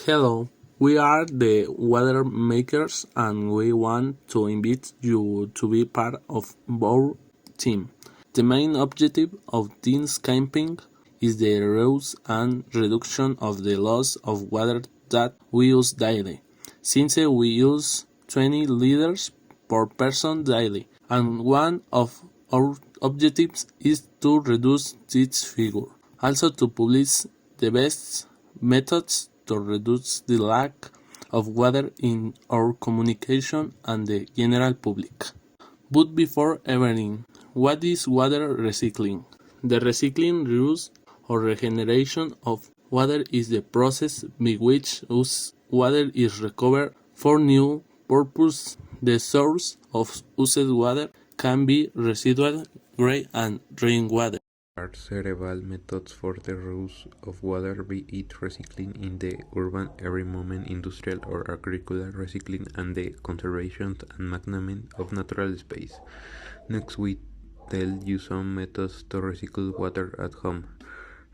Hello, we are the weather makers and we want to invite you to be part of our team. The main objective of this campaign is the reduce and reduction of the loss of water that we use daily. Since we use 20 liters per person daily, and one of our objectives is to reduce this figure. Also to publish the best methods to reduce the lack of water in our communication and the general public. But before everything, what is water recycling? The recycling, reuse, or regeneration of water is the process by which water is recovered for new purpose. The source of used water can be residual, grey, and rainwater. There are several methods for the reuse of water, be it recycling in the urban environment, industrial or agricultural recycling, and the conservation and management of natural space. Next, we tell you some methods to recycle water at home.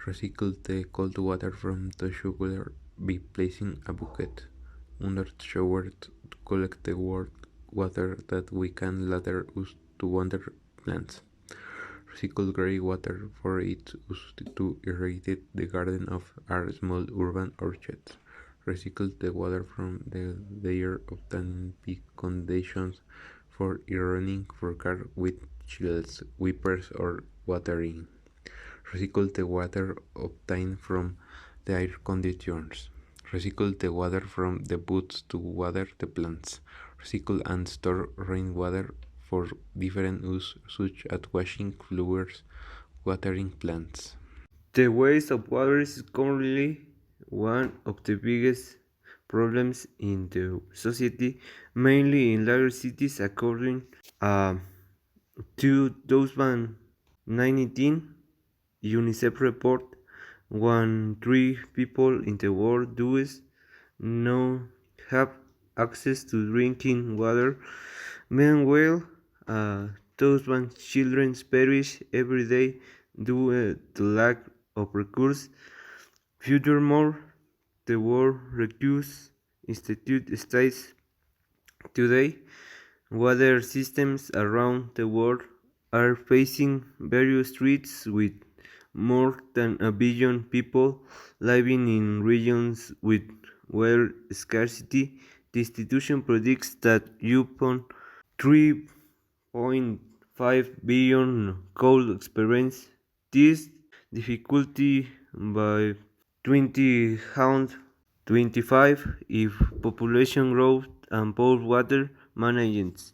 Recycle the cold water from the shower by placing a bucket under the shower to collect the water that we can later use to water plants. Recycle grey water for its use to irrigate the garden of our small urban orchards. Recycle the water from the layer obtained by conditions for ironing for car windshields, wipers, or watering. Recycle the water obtained from the air conditioners. Recycle the water from the boots to water the plants. Recycle and store rainwater for different uses such as washing flowers, watering plants. The waste of water is currently one of the biggest problems in the society, mainly in larger cities, according to 2019 UNICEF report. 1/3 people in the world do not have access to drinking water. Meanwhile, 1,000 children perish every day due to lack of recurse. Furthermore, the World Resources Institute states today water systems around the world are facing various threats with more than a billion people living in regions with water scarcity. The institution predicts that upon 3.5 billion could experience this difficulty by 2025 if population growth and poor water management.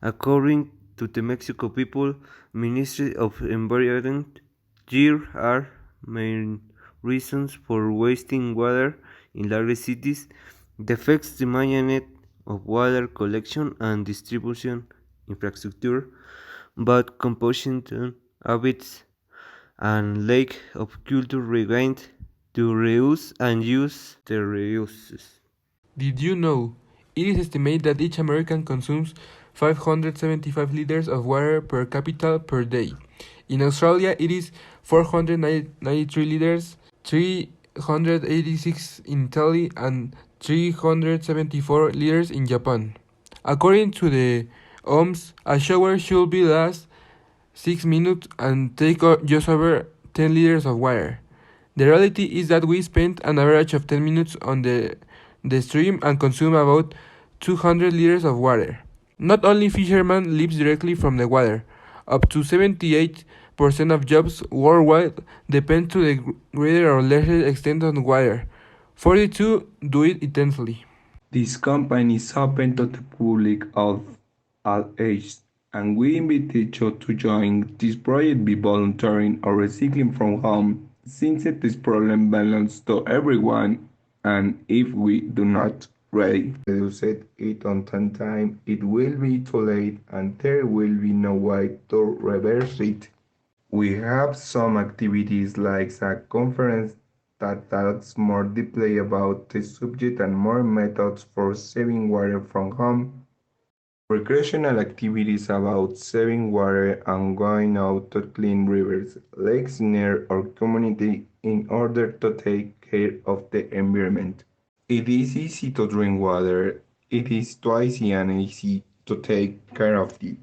According to the Mexico People Ministry of Environment, there are main reasons for wasting water in large cities: defects the management of water collection and distribution infrastructure, bad composition habits, and lack of culture regained to reuse and use the reuses. Did you know? It is estimated that each American consumes 575 liters of water per capita per day. In Australia, it is 493 liters, 386 in Italy, and 374 liters in Japan. According to the OMS, a shower should be last 6 minutes and take just over 10 liters of water. The reality is that we spend an average of 10 minutes on the stream and consume about 200 liters of water. Not only fishermen live directly from the water. Up to 78% of jobs worldwide depend to the greater or lesser extent on water. 42 do it intensely. This campaign is open to the public of all ages, and we invite you to join this project by volunteering or recycling from home, since this problem belongs to everyone, and if we do not reduce it on time, it will be too late and there will be no way to reverse it. We have some activities like a conference that talks more deeply about the subject and more methods for saving water from home, recreational activities about saving water and going out to clean rivers, lakes near our community in order to take care of the environment. It is easy to drink water. It is twice and easy to take care of it.